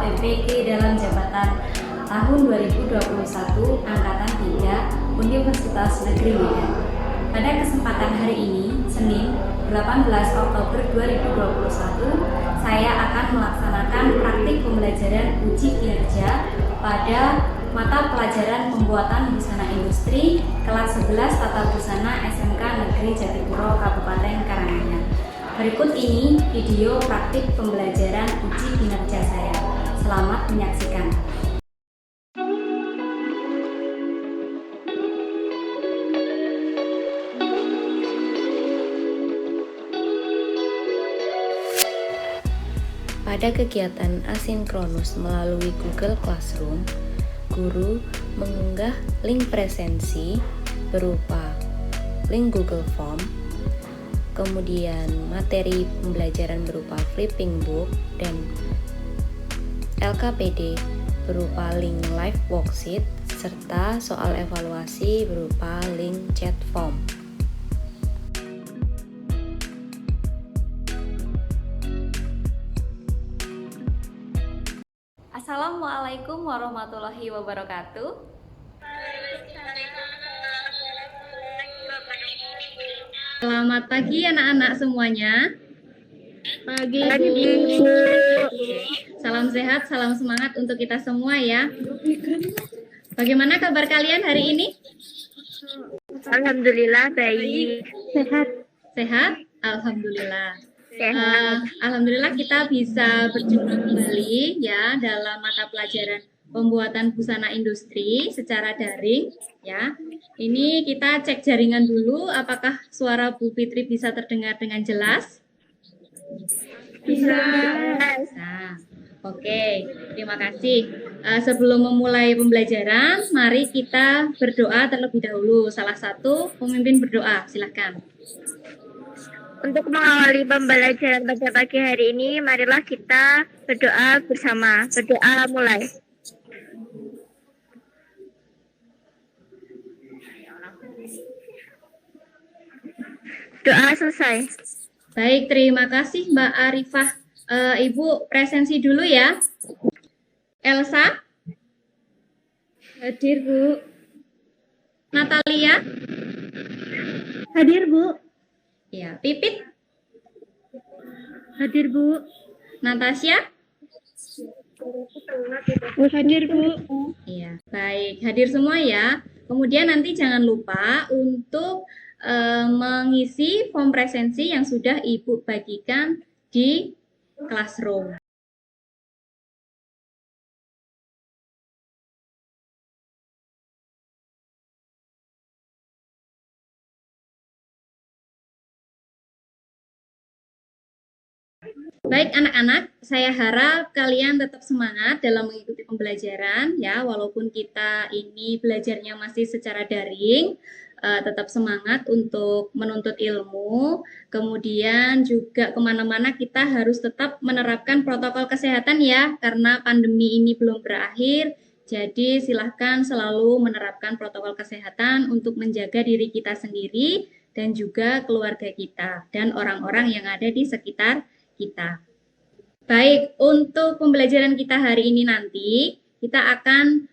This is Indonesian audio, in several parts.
PPG dalam jabatan tahun 2021 Angkatan 3 Universitas Negeri Medan. Pada kesempatan hari ini, Senin 18 Oktober 2021, saya akan melaksanakan praktik pembelajaran uji kinerja pada mata pelajaran pembuatan busana industri kelas 11 Tata Busana SMK Negeri Jatipuro Kabupaten Karanganyar. Berikut ini video praktik pembelajaran uji kinerja saya. Selamat menyaksikan. Pada kegiatan asinkronus melalui Google Classroom, guru mengunggah link presensi berupa link Google Form, kemudian materi pembelajaran berupa flipping book, dan LKPD berupa link live worksheet, serta soal evaluasi berupa link chat form. Assalamualaikum warahmatullahi wabarakatuh. Selamat pagi anak-anak semuanya. Pagi, Bu. Salam sehat, salam semangat untuk kita semua ya. Bagaimana kabar kalian hari ini? Alhamdulillah baik. Sehat. Sehat? Alhamdulillah. Sehat. Alhamdulillah kita bisa berjumpa kembali ya dalam mata pelajaran pembuatan busana industri secara daring ya. Ini kita cek jaringan dulu, apakah suara Bu Fitri bisa terdengar dengan jelas? Bisa. Nah, oke, terima kasih. Sebelum memulai pembelajaran, mari kita berdoa terlebih dahulu. Salah satu pemimpin berdoa, silakan. Untuk mengawali pembelajaran pada pagi hari ini, marilah kita berdoa bersama. Berdoa mulai. Doa selesai. Baik, terima kasih Mbak Arifah. Ibu presensi dulu ya. Elsa? Hadir, Bu. Natalia? Hadir, Bu. Ya, Pipit? Hadir, Bu. Natasha? Hadir, Bu. Iya, baik. Hadir semua ya. Kemudian nanti jangan lupa untuk mengisi form presensi yang sudah Ibu bagikan di Classroom. Baik anak-anak, saya harap kalian tetap semangat dalam mengikuti pembelajaran ya, walaupun kita ini belajarnya masih secara daring, tetap semangat untuk menuntut ilmu, kemudian juga kemana-mana kita harus tetap menerapkan protokol kesehatan ya, karena pandemi ini belum berakhir, jadi silahkan selalu menerapkan protokol kesehatan untuk menjaga diri kita sendiri dan juga keluarga kita dan orang-orang yang ada di sekitar kita. Baik, untuk pembelajaran kita hari ini nanti, kita akan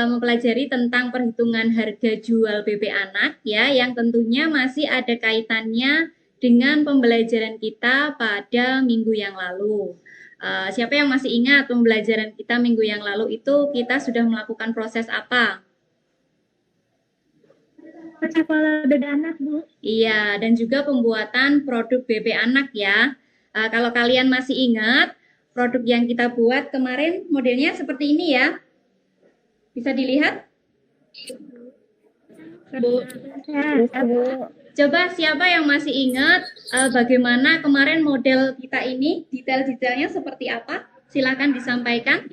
mempelajari tentang perhitungan harga jual BB anak ya, yang tentunya masih ada kaitannya dengan pembelajaran kita pada minggu yang lalu. Siapa yang masih ingat pembelajaran kita minggu yang lalu itu kita sudah melakukan proses apa? Pencapalan BB anak, Bu. Iya, dan juga pembuatan produk BB anak ya. Kalau kalian masih ingat, produk yang kita buat kemarin modelnya seperti ini ya. Bisa dilihat? Bu. Coba siapa yang masih ingat bagaimana kemarin model kita ini, detail-detailnya seperti apa? Silakan disampaikan.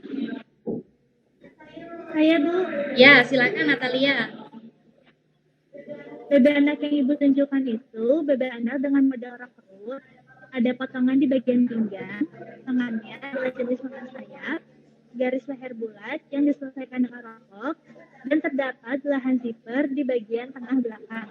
Saya, Bu. Ya, silakan Natalia. BB anak yang Ibu tunjukkan itu BB anak dengan model rok perut, ada potongan di bagian pinggang, tangannya adalah jenis lengan sayap, garis leher bulat yang diselesaikan dengan rokok, dan terdapat belahan zipper di bagian tengah belakang.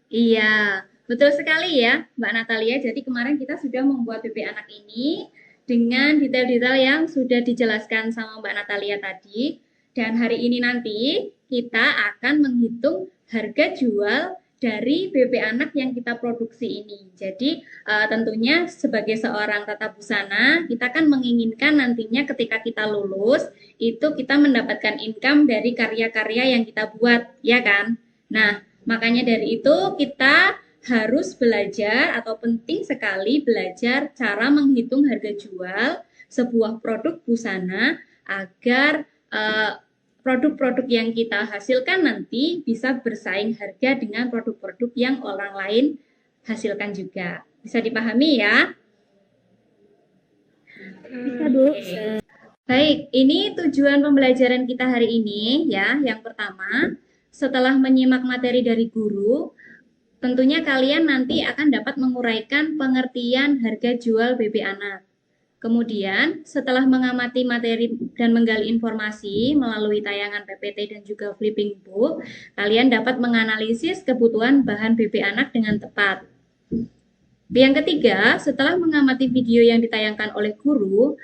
Iya, betul sekali ya Mbak Natalia. Jadi kemarin kita sudah membuat BB anak ini dengan detail-detail yang sudah dijelaskan sama Mbak Natalia tadi. Dan hari ini nanti kita akan menghitung harga jual dari BP anak yang kita produksi ini. Jadi tentunya sebagai seorang tata busana, kita kan menginginkan nantinya ketika kita lulus, itu kita mendapatkan income dari karya-karya yang kita buat, ya kan? Nah, makanya dari itu kita harus belajar atau penting sekali belajar cara menghitung harga jual sebuah produk busana agar produk-produk yang kita hasilkan nanti bisa bersaing harga dengan produk-produk yang orang lain hasilkan juga. Bisa dipahami ya? Bisa, Bu. Baik, ini tujuan pembelajaran kita hari ini ya. Yang pertama, setelah menyimak materi dari guru, tentunya kalian nanti akan dapat menguraikan pengertian harga jual BP anak. Kemudian, setelah mengamati materi dan menggali informasi melalui tayangan PPT dan juga flipping book, kalian dapat menganalisis kebutuhan bahan BP anak dengan tepat. Yang ketiga, setelah mengamati video yang ditayangkan oleh guru,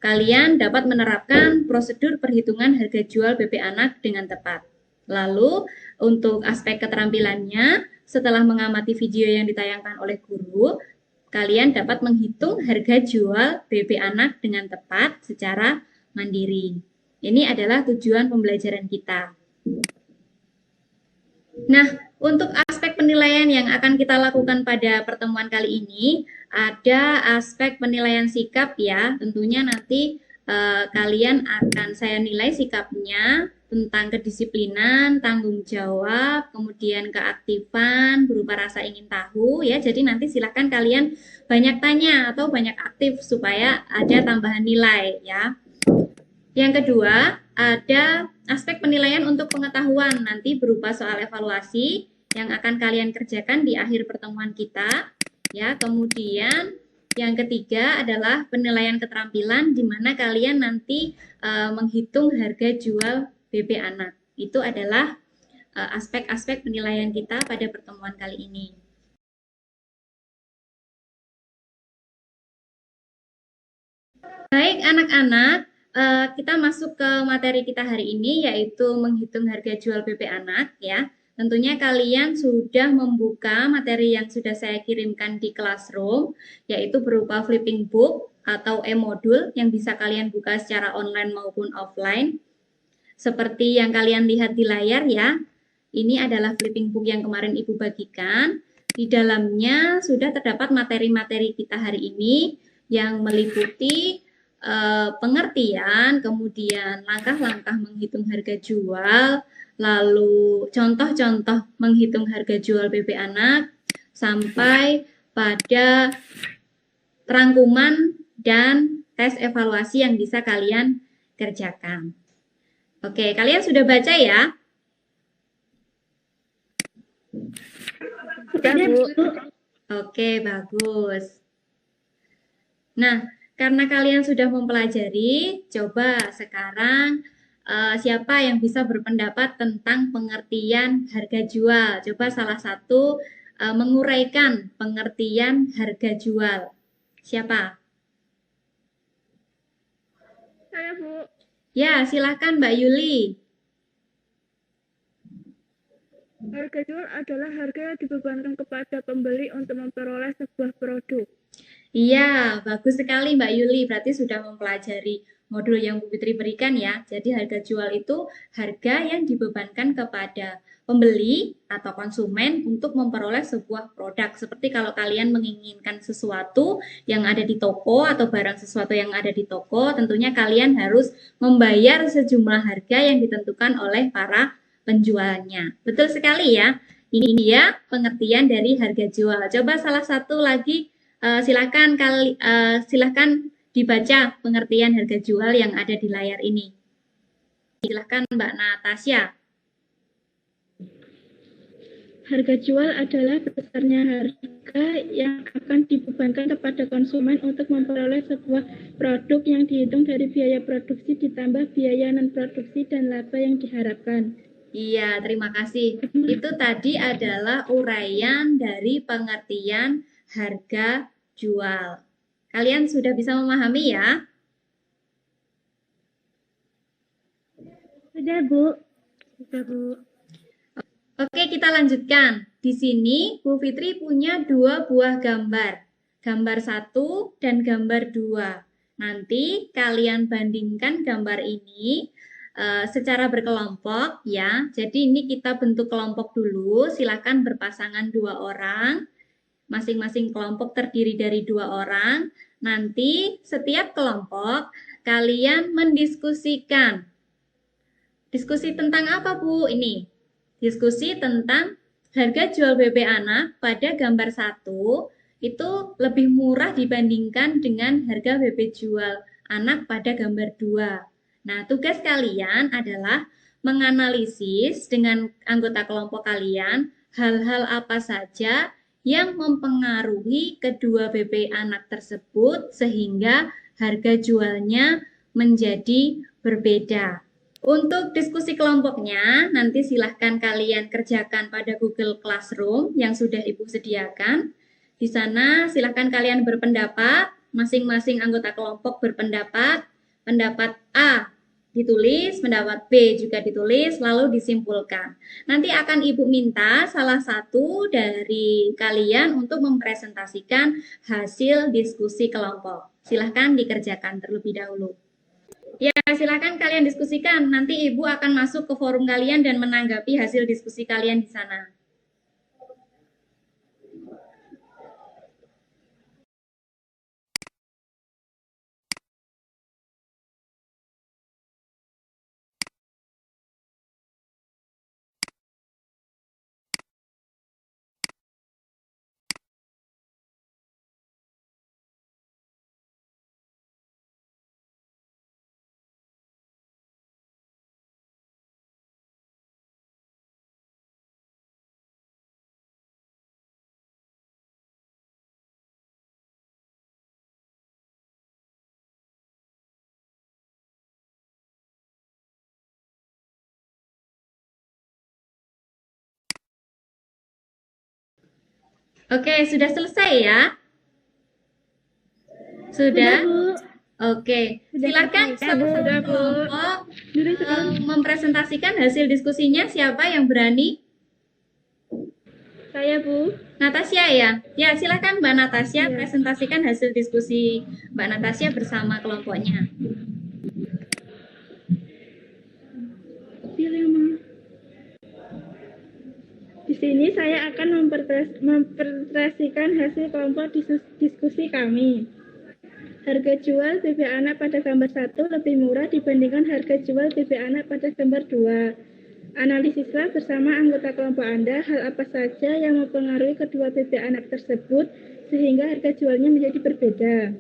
kalian dapat menerapkan prosedur perhitungan harga jual BP anak dengan tepat. Lalu, untuk aspek keterampilannya, setelah mengamati video yang ditayangkan oleh guru, kalian dapat menghitung harga jual BP anak dengan tepat secara mandiri. Ini adalah tujuan pembelajaran kita. Nah, untuk aspek penilaian yang akan kita lakukan pada pertemuan kali ini, ada aspek penilaian sikap ya. Tentunya nanti kalian akan saya nilai sikapnya tentang kedisiplinan, tanggung jawab, kemudian keaktifan berupa rasa ingin tahu ya. Jadi nanti silakan kalian banyak tanya atau banyak aktif supaya ada tambahan nilai ya. Yang kedua, ada aspek penilaian untuk pengetahuan nanti berupa soal evaluasi yang akan kalian kerjakan di akhir pertemuan kita ya. Kemudian yang ketiga adalah penilaian keterampilan di mana kalian nanti menghitung harga jual BP anak. Itu adalah aspek-aspek penilaian kita pada pertemuan kali ini. Baik anak-anak, kita masuk ke materi kita hari ini yaitu menghitung harga jual BP anak ya. Tentunya kalian sudah membuka materi yang sudah saya kirimkan di Classroom, yaitu berupa flipping book atau e-modul yang bisa kalian buka secara online maupun offline. Seperti yang kalian lihat di layar ya, ini adalah flipping book yang kemarin Ibu bagikan. Di dalamnya sudah terdapat materi-materi kita hari ini yang meliputi pengertian, kemudian langkah-langkah menghitung harga jual, lalu contoh-contoh menghitung harga jual BP anak, sampai pada rangkuman dan tes evaluasi yang bisa kalian kerjakan. Oke, kalian sudah baca ya? Sudah, Bu. Oke, bagus. Nah, karena kalian sudah mempelajari, coba sekarang siapa yang bisa berpendapat tentang pengertian harga jual? Coba salah satu menguraikan pengertian harga jual. Siapa? Saya, Bu. Ya, silahkan Mbak Yuli. Harga jual adalah harga yang dibebankan kepada pembeli untuk memperoleh sebuah produk. Iya, bagus sekali Mbak Yuli. Berarti sudah mempelajari modul yang Bu Fitri berikan ya. Jadi harga jual itu harga yang dibebankan kepada pembeli atau konsumen untuk memperoleh sebuah produk. Seperti kalau kalian menginginkan sesuatu yang ada di toko atau barang sesuatu yang ada di toko, tentunya kalian harus membayar sejumlah harga yang ditentukan oleh para penjualnya. Betul sekali ya. Ini dia pengertian dari harga jual. Coba salah satu lagi silakan dibaca pengertian harga jual yang ada di layar ini. Silakan Mbak Natasha. Harga jual adalah besarnya harga yang akan dibebankan kepada konsumen untuk memperoleh sebuah produk yang dihitung dari biaya produksi ditambah biaya non-produksi dan laba yang diharapkan. Iya, terima kasih. Itu tadi adalah uraian dari pengertian harga jual. Kalian sudah bisa memahami ya? Sudah, Bu. Sudah, Bu. Oke, kita lanjutkan. Di sini Bu Fitri punya dua buah gambar. Gambar 1 dan gambar 2. Nanti kalian bandingkan gambar ini secara berkelompok ya. Jadi ini kita bentuk kelompok dulu. Silakan berpasangan 2 orang. Masing-masing kelompok terdiri dari 2 orang. Nanti setiap kelompok kalian mendiskusikan. Diskusi tentang apa, Bu? Ini. Diskusi tentang harga jual bebek anak pada gambar 1 itu lebih murah dibandingkan dengan harga bebek jual anak pada gambar 2. Nah, tugas kalian adalah menganalisis dengan anggota kelompok kalian hal-hal apa saja yang mempengaruhi kedua bebek anak tersebut sehingga harga jualnya menjadi berbeda. Untuk diskusi kelompoknya, nanti silahkan kalian kerjakan pada Google Classroom yang sudah Ibu sediakan. Di sana silahkan kalian berpendapat, masing-masing anggota kelompok berpendapat, pendapat A ditulis, pendapat B juga ditulis, lalu disimpulkan. Nanti akan Ibu minta salah satu dari kalian untuk mempresentasikan hasil diskusi kelompok. Silahkan dikerjakan terlebih dahulu. Ya, silakan kalian diskusikan. Nanti Ibu akan masuk ke forum kalian dan menanggapi hasil diskusi kalian di sana. Oke, sudah selesai ya? Sudah? Bu. Oke, Sudah silakan selesai. Sudah, satu Bu. kelompok Sudah. mempresentasikan hasil diskusinya. Siapa yang berani? Saya, Bu. Natasha ya? Ya, silakan Mbak Natasha Iya. presentasikan hasil diskusi Mbak Natasha bersama kelompoknya. Di sini saya akan mempresentasikan hasil kelompok diskusi kami. Harga jual bebek anak pada gambar 1 lebih murah dibandingkan harga jual bebek anak pada gambar 2. Analisislah bersama anggota kelompok Anda hal apa saja yang mempengaruhi kedua bebek anak tersebut sehingga harga jualnya menjadi berbeda.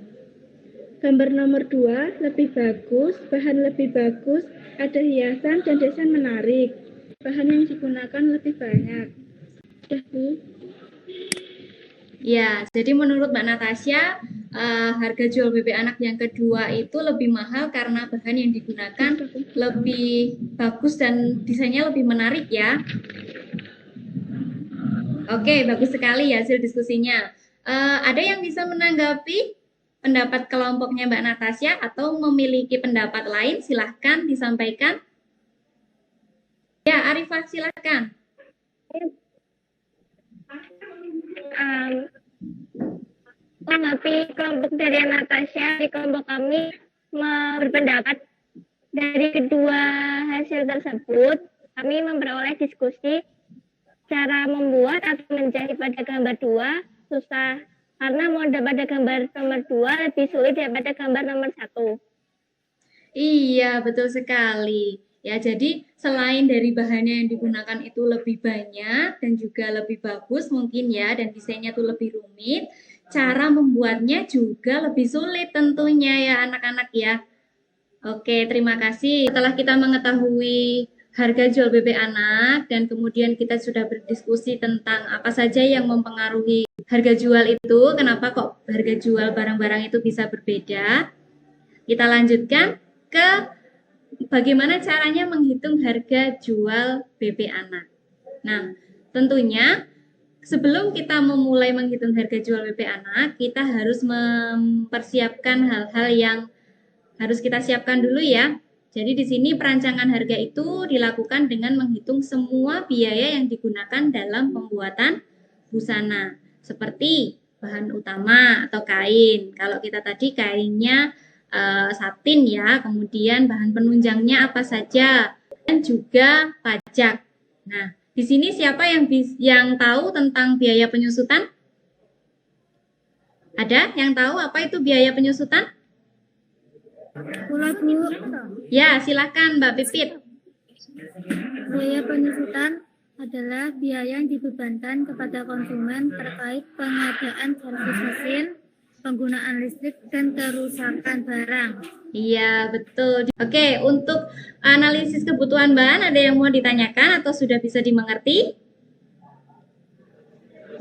Gambar nomor 2 lebih bagus, bahan lebih bagus, ada hiasan dan desain menarik. Bahan yang digunakan lebih banyak. Sudah, Bu. Ya, jadi menurut Mbak Natasha, harga jual bebek anak yang kedua itu lebih mahal karena bahan yang digunakan lebih bagus dan desainnya lebih menarik ya. Oke, bagus sekali hasil diskusinya. Ada yang bisa menanggapi pendapat kelompoknya Mbak Natasha atau memiliki pendapat lain? Silahkan disampaikan. Ya, Arifah silahkan. Menanggapi kelompok dari Natasha, di kelompok kami berpendapat dari kedua hasil tersebut, kami memperoleh diskusi cara membuat atau menjahit pada gambar 2 susah karena model pada gambar nomor 2 lebih sulit daripada gambar nomor 1. Iya, betul sekali. Ya, jadi selain dari bahannya yang digunakan itu lebih banyak dan juga lebih bagus mungkin ya, dan desainnya tuh lebih rumit, cara membuatnya juga lebih sulit tentunya ya anak-anak ya. Oke, terima kasih. Setelah kita mengetahui harga jual bebek anak dan kemudian kita sudah berdiskusi tentang apa saja yang mempengaruhi harga jual itu, kenapa kok harga jual barang-barang itu bisa berbeda. Kita lanjutkan ke bagaimana caranya menghitung harga jual bebek anak. Nah, tentunya sebelum kita memulai menghitung harga jual BP anak, kita harus mempersiapkan hal-hal yang harus kita siapkan dulu ya. Jadi di sini perancangan harga itu dilakukan dengan menghitung semua biaya yang digunakan dalam pembuatan busana, seperti bahan utama atau kain. Kalau kita tadi kainnya satin ya, kemudian bahan penunjangnya apa saja, dan juga pajak. Nah, di sini siapa yang tahu tentang biaya penyusutan? Ada yang tahu apa itu biaya penyusutan? Ya, silakan Mbak Pipit. Biaya penyusutan adalah biaya yang dibebankan kepada konsumen terkait pengadaan servis mesin, penggunaan listrik, dan kerusakan barang. Iya, betul. Oke, untuk analisis kebutuhan bahan ada yang mau ditanyakan atau sudah bisa dimengerti?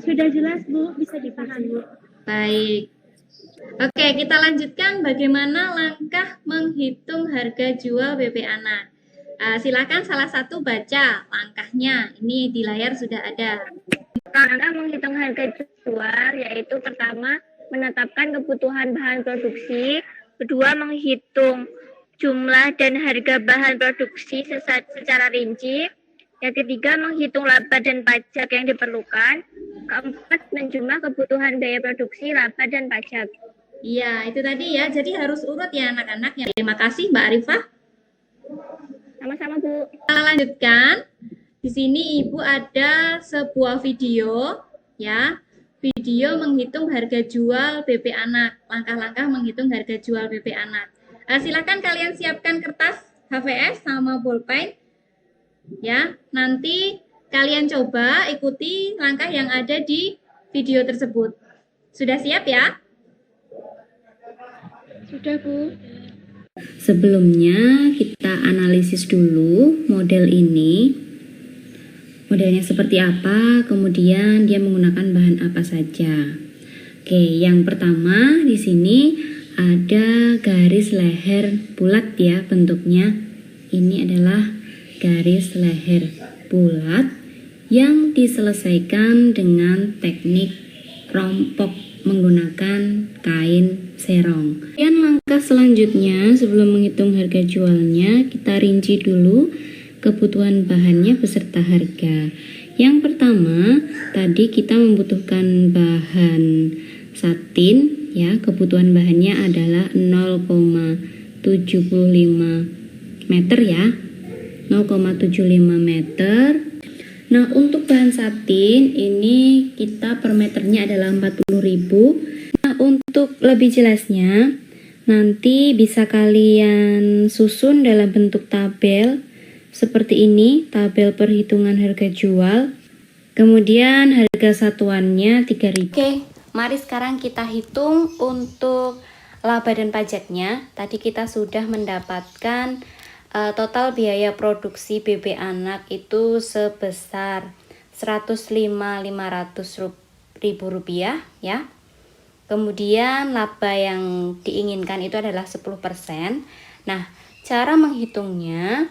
Sudah jelas, Bu. Bisa dipahami, Bu. Baik. Oke, kita lanjutkan bagaimana langkah menghitung harga jual BP anak. Silakan salah satu baca langkahnya. Ini di layar sudah ada. Langkah menghitung harga jual yaitu pertama menetapkan kebutuhan bahan produksi, kedua menghitung jumlah dan harga bahan produksi secara rinci, yang ketiga menghitung laba dan pajak yang diperlukan, keempat menjumlah kebutuhan biaya produksi, laba dan pajak. Iya, itu tadi ya. Jadi harus urut ya anak-anak. Terima kasih Mbak Arifah. Sama-sama, Bu. Kita lanjutkan. Di sini Ibu ada sebuah video ya. Video menghitung harga jual BP anak. Langkah-langkah menghitung harga jual BP anak. Silakan kalian siapkan kertas HVS sama bolpen. Ya, nanti kalian coba ikuti langkah yang ada di video tersebut. Sudah siap ya? Sudah, Bu. Sebelumnya kita analisis dulu model ini. Modelnya seperti apa, kemudian dia menggunakan bahan apa saja. Oke, yang pertama di sini ada garis leher bulat ya bentuknya. Ini adalah garis leher bulat yang diselesaikan dengan teknik rompok menggunakan kain serong. Kemudian langkah selanjutnya sebelum menghitung harga jualnya, kita rinci dulu kebutuhan bahannya beserta harga. Yang pertama, tadi kita membutuhkan bahan satin ya, kebutuhan bahannya adalah 0,75 meter ya. 0,75 meter. Nah, untuk bahan satin ini kita per meternya adalah 40.000. Nah, untuk lebih jelasnya nanti bisa kalian susun dalam bentuk tabel seperti ini, tabel perhitungan harga jual. Kemudian harga satuannya 3.000. Oke, mari sekarang kita hitung untuk laba dan pajaknya. Tadi kita sudah mendapatkan total biaya produksi BP anak itu sebesar 105.500 rupiah ya. Kemudian laba yang diinginkan itu adalah 10%. Nah, cara menghitungnya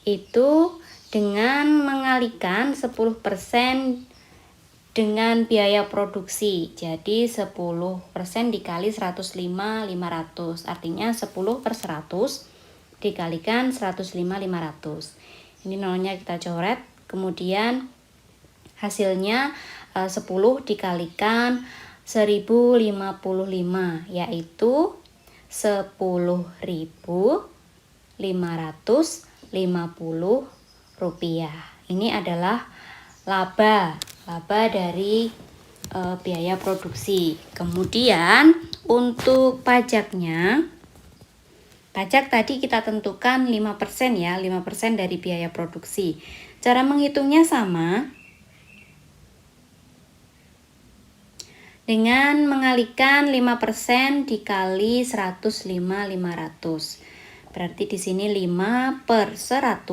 itu dengan mengalikan 10% dengan biaya produksi. Jadi 10% dikali 105.500, artinya 10 per 100 dikalikan 105.500. Ini nolnya kita coret, kemudian hasilnya 10 dikalikan 1055, yaitu 10.550 rupiah. Ini adalah laba dari biaya produksi. Kemudian untuk pajaknya, pajak tadi kita tentukan 5% ya, 5% dari biaya produksi. Cara menghitungnya sama. Dengan mengalikan 5% dikali 105.500. Berarti di sini 5 per 100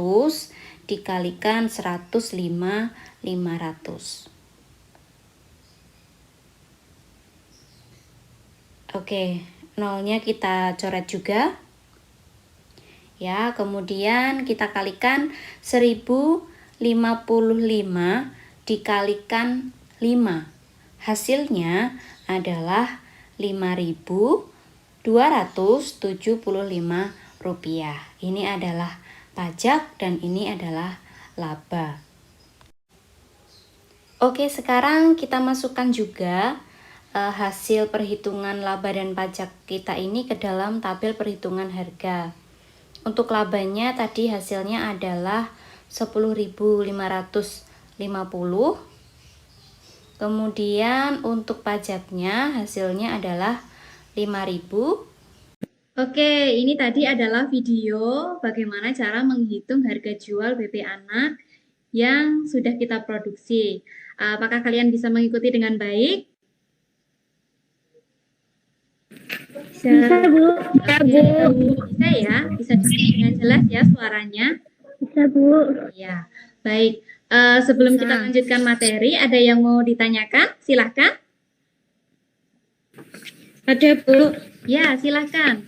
dikalikan 105.500. Oke, nolnya kita coret juga. Ya, kemudian kita kalikan 1055 dikalikan Hasilnya adalah Rp5.275. Ini adalah pajak dan ini adalah laba. Oke, sekarang kita masukkan juga hasil perhitungan laba dan pajak kita ini ke dalam tabel perhitungan harga. Untuk labanya tadi hasilnya adalah 10.550. Kemudian untuk pajaknya hasilnya adalah 5.000. Oke, ini tadi adalah video bagaimana cara menghitung harga jual BB anak yang sudah kita produksi. Apakah kalian bisa mengikuti dengan baik? Bisa, Bu. Ya, Bu. Bisa ya? Bisa dengar dengan jelas ya suaranya? Bisa, Bu. Ya, baik. Sebelum kita lanjutkan materi, ada yang mau ditanyakan? Silahkan. Ada, Bu. Ya, silahkan.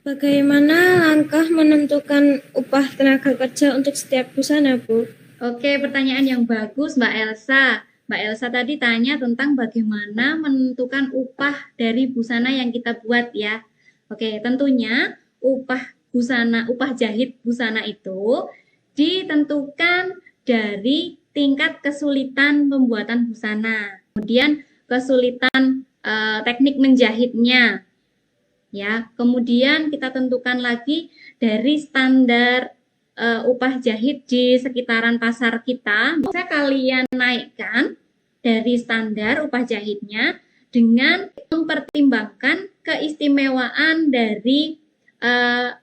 Bagaimana langkah menentukan upah tenaga kerja untuk setiap busana, Bu? Oke, pertanyaan yang bagus, Mbak Elsa. Mbak Elsa tadi tanya tentang bagaimana menentukan upah dari busana yang kita buat ya. Oke, tentunya upah busana, upah jahit busana itu ditentukan dari tingkat kesulitan pembuatan busana. Kemudian kesulitan teknik menjahitnya. Ya, kemudian kita tentukan lagi dari standar upah jahit di sekitaran pasar kita. Bisa kalian naikkan dari standar upah jahitnya dengan mempertimbangkan keistimewaan dari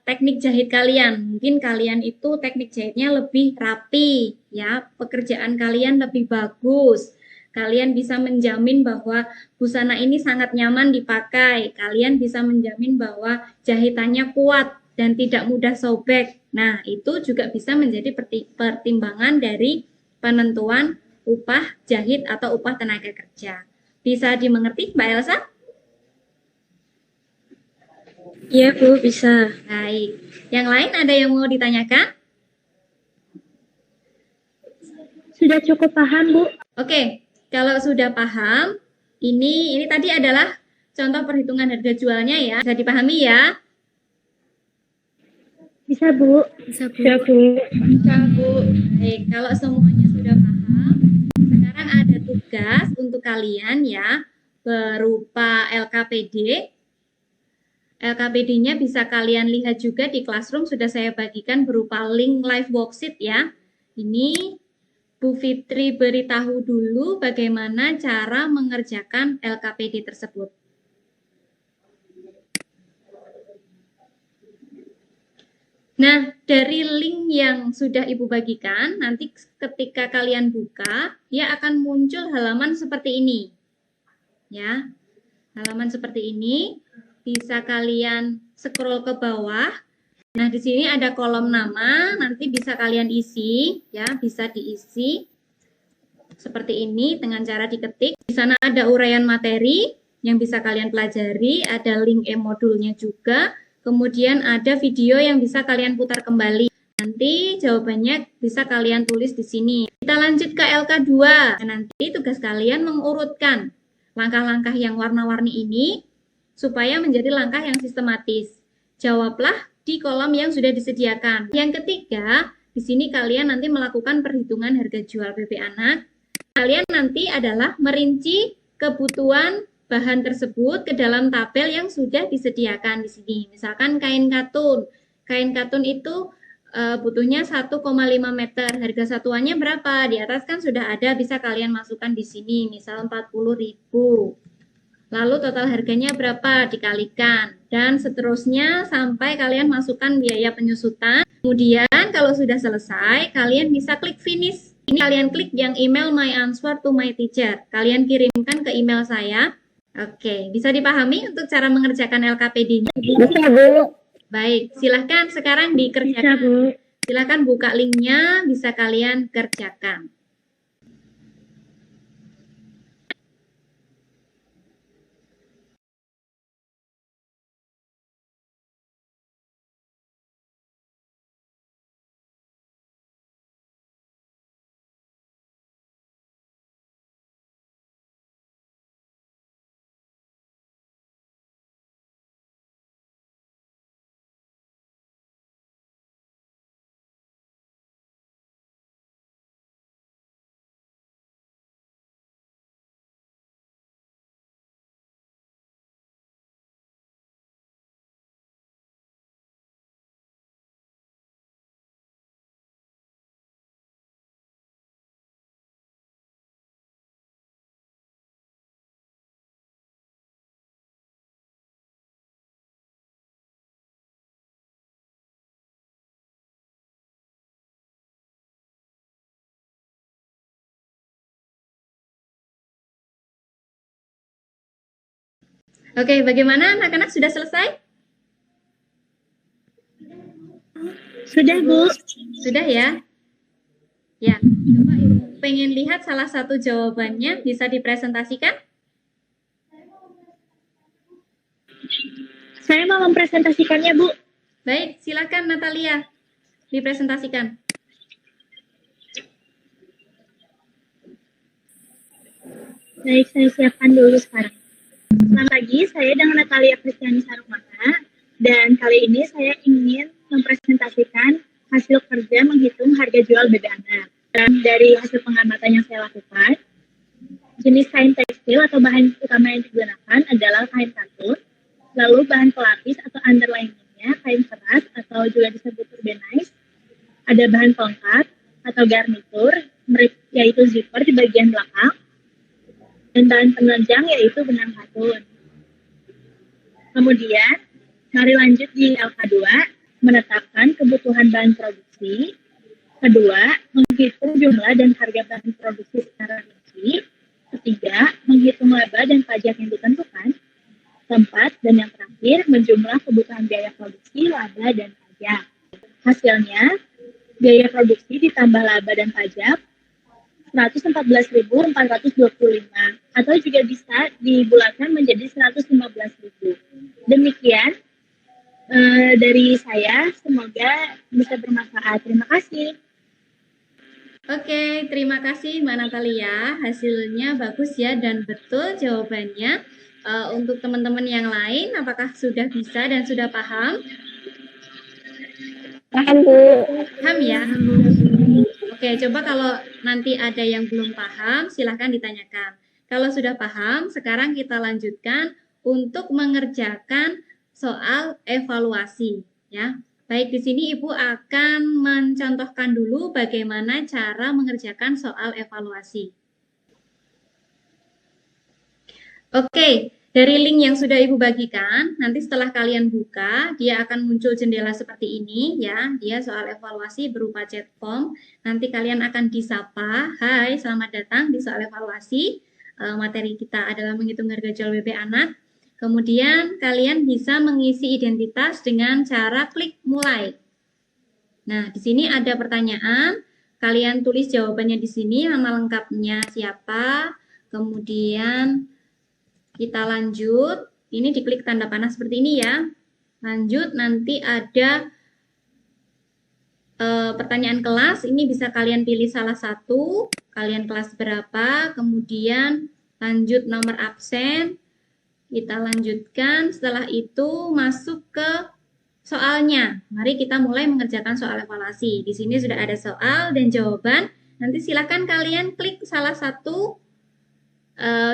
teknik jahit kalian. Mungkin kalian itu teknik jahitnya lebih rapi, ya, pekerjaan kalian lebih bagus. Kalian bisa menjamin bahwa busana ini sangat nyaman dipakai. Kalian bisa menjamin bahwa jahitannya kuat dan tidak mudah sobek. Nah, itu juga bisa menjadi pertimbangan dari penentuan upah jahit atau upah tenaga kerja. Bisa dimengerti, Mbak Elsa? Iya, Bu, bisa. Baik. Yang lain ada yang mau ditanyakan? Sudah cukup paham, Bu. Oke, kalau sudah paham, ini tadi adalah contoh perhitungan harga jualnya ya. Bisa dipahami ya? Bisa, Bu. Bisa, Bu. Ya, Bu. Baik, kalau semuanya sudah paham, sekarang ada tugas untuk kalian ya, berupa LKPD. LKPD-nya bisa kalian lihat juga di Classroom, sudah saya bagikan berupa link live worksheet ya. Ini Bu Fitri beritahu dulu bagaimana cara mengerjakan LKPD tersebut. Nah, dari link yang sudah Ibu bagikan, nanti ketika kalian buka, dia akan muncul halaman seperti ini. Ya, halaman seperti ini, bisa kalian scroll ke bawah. Nah, di sini ada kolom nama, nanti bisa kalian isi, ya, bisa diisi seperti ini dengan cara diketik. Di sana ada uraian materi yang bisa kalian pelajari, ada link e-modulnya juga, kemudian ada video yang bisa kalian putar kembali. Nanti jawabannya bisa kalian tulis di sini. Kita lanjut ke LK2. Nanti tugas kalian mengurutkan langkah-langkah yang warna-warni ini supaya menjadi langkah yang sistematis. Jawablah di kolom yang sudah disediakan. Yang ketiga, di sini kalian nanti melakukan perhitungan harga jual BB anak. Kalian nanti adalah merinci kebutuhan bahan tersebut ke dalam tabel yang sudah disediakan di sini. Misalkan kain katun. Kain katun itu butuhnya 1,5 meter. Harga satuannya berapa? Di atas kan sudah ada, bisa kalian masukkan di sini. Misal 40.000. Lalu total harganya berapa? Dikalikan. Dan seterusnya sampai kalian masukkan biaya penyusutan. Kemudian kalau sudah selesai, kalian bisa klik finish. Ini kalian klik yang email my answer to my teacher. Kalian kirimkan ke email saya. Oke, bisa dipahami untuk cara mengerjakan LKPD-nya? Bisa, Bu. Baik, silahkan sekarang Bisa, dikerjakan. Bu. Silahkan buka linknya, bisa kalian kerjakan. Oke, bagaimana anak-anak sudah selesai? Sudah, Bu. Sudah ya? Ya, coba Ibu pengen lihat salah satu jawabannya bisa dipresentasikan? Saya mau mempresentasikannya, Bu. Baik, silakan Natalia dipresentasikan. Baik, saya siapkan dulu sekarang. Selamat pagi, saya dengan Natalia Kristiani Sarumana, dan kali ini saya ingin mempresentasikan hasil kerja menghitung harga jual BB anak. Dan dari hasil pengamatan yang saya lakukan, jenis kain tekstil atau bahan utama yang digunakan adalah kain katun, lalu bahan pelapis atau underliningnya kain serat atau juga disebut urbanized, ada bahan pelengkap atau garnitur, yaitu zipper di bagian belakang, dan bahan penunjang yaitu benang katun. Kemudian, mari lanjut di LK2, menetapkan kebutuhan bahan produksi. Kedua, menghitung jumlah dan harga bahan produksi secara rinci. Ketiga, menghitung laba dan pajak yang ditentukan. Keempat, dan yang terakhir, menjumlah kebutuhan biaya produksi, laba, dan pajak. Hasilnya, biaya produksi ditambah laba dan pajak 114.425 atau juga bisa dibulatkan menjadi 115.000. Demikian dari saya, semoga bisa bermanfaat. Terima kasih. Oke, terima kasih Mbak Natalia. Hasilnya bagus ya dan betul jawabannya. Untuk teman-teman yang lain, apakah sudah bisa dan sudah paham? Paham, Bu. Paham ya? Oke, coba kalau nanti ada yang belum paham, silahkan ditanyakan. Kalau sudah paham, sekarang kita lanjutkan untuk mengerjakan soal evaluasi. Ya, baik di sini Ibu akan mencontohkan dulu bagaimana cara mengerjakan soal evaluasi. Oke, dari link yang sudah Ibu bagikan, nanti setelah kalian buka, dia akan muncul jendela seperti ini ya. Dia soal evaluasi berupa chat form. Nanti kalian akan disapa, "Hai, selamat datang di soal evaluasi." Materi kita adalah menghitung harga jual BB anak. Kemudian kalian bisa mengisi identitas dengan cara klik mulai. Nah, di sini ada pertanyaan. Kalian tulis jawabannya di sini, nama lengkapnya siapa, kemudian kita lanjut, ini diklik tanda panah seperti ini ya. Lanjut, nanti ada pertanyaan kelas, ini bisa kalian pilih salah satu, kalian kelas berapa, kemudian lanjut nomor absen, kita lanjutkan, setelah itu masuk ke soalnya. Mari kita mulai mengerjakan soal evaluasi. Di sini sudah ada soal dan jawaban, nanti silakan kalian klik salah satu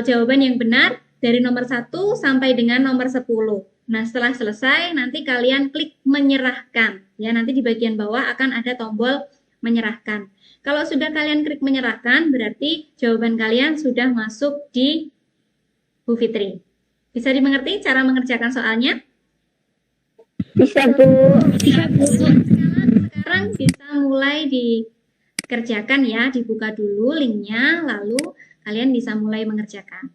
jawaban yang benar, dari nomor 1 sampai dengan nomor 10. Nah, setelah selesai, nanti kalian klik menyerahkan. Ya, nanti di bagian bawah akan ada tombol menyerahkan. Kalau sudah kalian klik menyerahkan, berarti jawaban kalian sudah masuk di Bu Fitri. Bisa dimengerti cara mengerjakan soalnya? Bisa, Bu. Sekarang bisa mulai dikerjakan ya, dibuka dulu linknya, lalu kalian bisa mulai mengerjakan.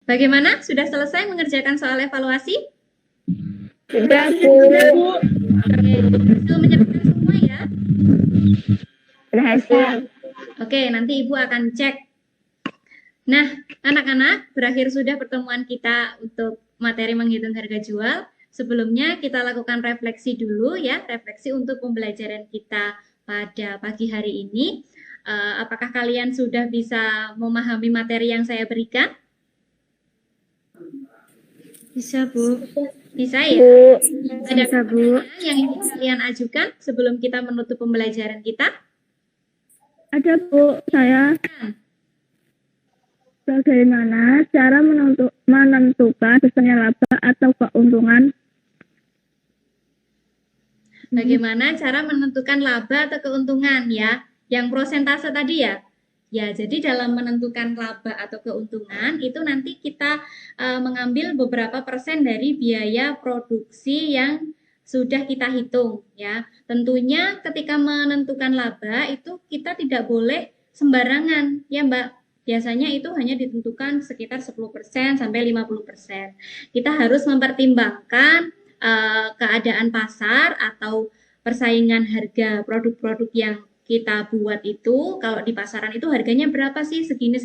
Bagaimana? Sudah selesai mengerjakan soal evaluasi? Sudah, Bu. Oke, berhasil menyerahkan semua ya? Berhasil. Oke, nanti Ibu akan cek. Nah, anak-anak, berakhir sudah pertemuan kita untuk materi menghitung harga jual. Sebelumnya kita lakukan refleksi dulu ya, refleksi untuk pembelajaran kita pada pagi hari ini. Apakah kalian sudah bisa memahami materi yang saya berikan? Bisa, Bu. Bisa ya? Bu. Ada Bisa, Bu. pertanyaan yang ingin kalian ajukan sebelum kita menutup pembelajaran kita? Ada, Bu. Saya bagaimana cara menentukan besarnya laba atau keuntungan? Bagaimana cara menentukan laba atau keuntungan ya? Yang prosentase tadi ya? Ya, jadi dalam menentukan laba atau keuntungan itu nanti kita mengambil beberapa persen dari biaya produksi yang sudah kita hitung ya. Tentunya ketika menentukan laba itu kita tidak boleh sembarangan ya Mbak. Biasanya itu hanya ditentukan sekitar 10% sampai 50%. Kita harus mempertimbangkan keadaan pasar atau persaingan harga produk-produk yang kita buat itu, kalau di pasaran itu harganya berapa sih? Segini.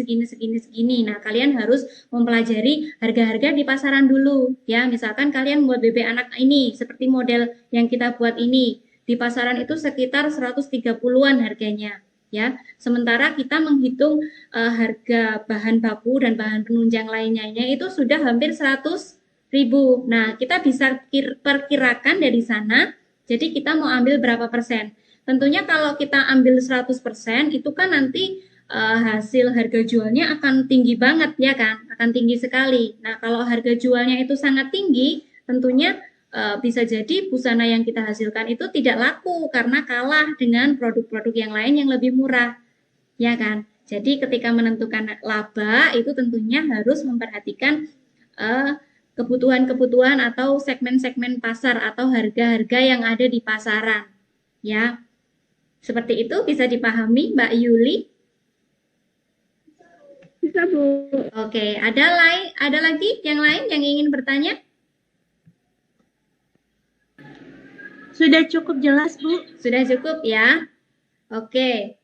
Nah, kalian harus mempelajari harga-harga di pasaran dulu. Ya, misalkan kalian buat bebek anak ini, seperti model yang kita buat ini. Di pasaran itu sekitar 130-an harganya. Ya, sementara kita menghitung harga bahan baku dan bahan penunjang lainnya itu sudah hampir 100.000. Nah, kita bisa perkirakan dari sana, jadi kita mau ambil berapa persen. Tentunya kalau kita ambil 100% itu kan nanti hasil harga jualnya akan tinggi banget ya kan, akan tinggi sekali. Nah, kalau harga jualnya itu sangat tinggi, tentunya bisa jadi busana yang kita hasilkan itu tidak laku karena kalah dengan produk-produk yang lain yang lebih murah. Ya kan? Jadi ketika menentukan laba itu tentunya harus memperhatikan kebutuhan-kebutuhan atau segmen-segmen pasar atau harga-harga yang ada di pasaran. Ya. Seperti itu bisa dipahami Mbak Yuli? Bisa, Bu. Oke, ada lagi yang lain yang ingin bertanya? Sudah cukup jelas, Bu. Sudah cukup ya? Oke.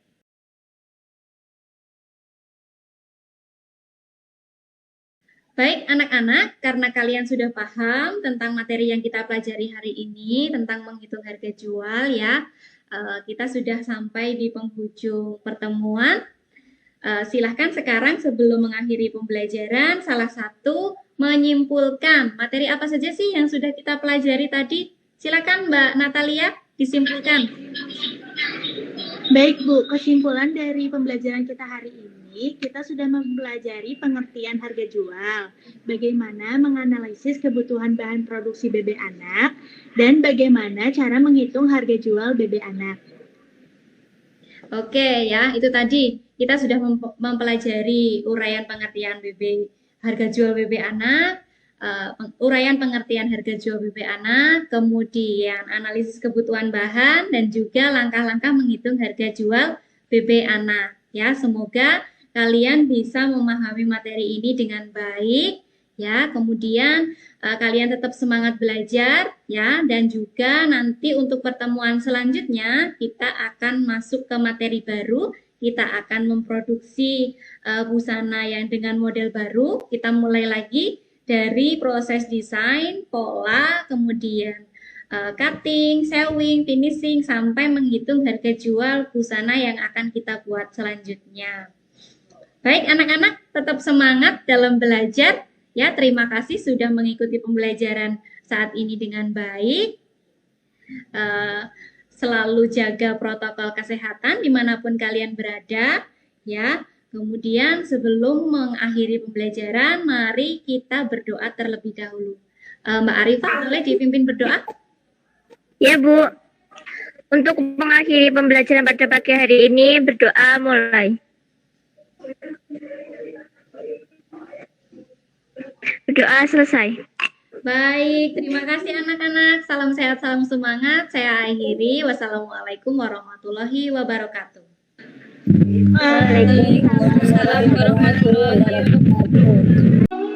Baik anak-anak, karena kalian sudah paham tentang materi yang kita pelajari hari ini, tentang menghitung harga jual ya, kita sudah sampai di penghujung pertemuan. Silahkan sekarang sebelum mengakhiri pembelajaran, salah satu menyimpulkan materi apa saja sih yang sudah kita pelajari tadi. Silakan Mbak Natalia disimpulkan. Baik Bu, kesimpulan dari pembelajaran kita hari ini, kita sudah mempelajari pengertian harga jual, bagaimana menganalisis kebutuhan bahan produksi bebek anak, dan bagaimana cara menghitung harga jual bebek anak. Oke ya, itu tadi kita sudah mempelajari uraian pengertian harga jual bebek anak, uraian pengertian harga jual bebek anak, kemudian analisis kebutuhan bahan, dan juga langkah-langkah menghitung harga jual bebek anak. Ya, semoga kalian bisa memahami materi ini dengan baik. Ya, kemudian kalian tetap semangat belajar ya, dan juga nanti untuk pertemuan selanjutnya kita akan masuk ke materi baru. Kita akan memproduksi busana yang dengan model baru. Kita mulai lagi dari proses desain, pola, kemudian cutting, sewing, finishing, sampai menghitung harga jual busana yang akan kita buat selanjutnya. Baik anak-anak, tetap semangat dalam belajar. Ya, terima kasih sudah mengikuti pembelajaran saat ini dengan baik. Selalu jaga protokol kesehatan dimanapun kalian berada. Ya, kemudian sebelum mengakhiri pembelajaran, mari kita berdoa terlebih dahulu. Mbak Arifah, boleh dipimpin berdoa? Ya, Bu. Untuk mengakhiri pembelajaran pada pagi hari ini, berdoa mulai. Berdoa selesai. Baik, terima kasih anak-anak. Salam sehat, salam semangat. Saya akhiri. Wassalamualaikum warahmatullahi wabarakatuh. Waalaikumsalam warahmatullahi wabarakatuh.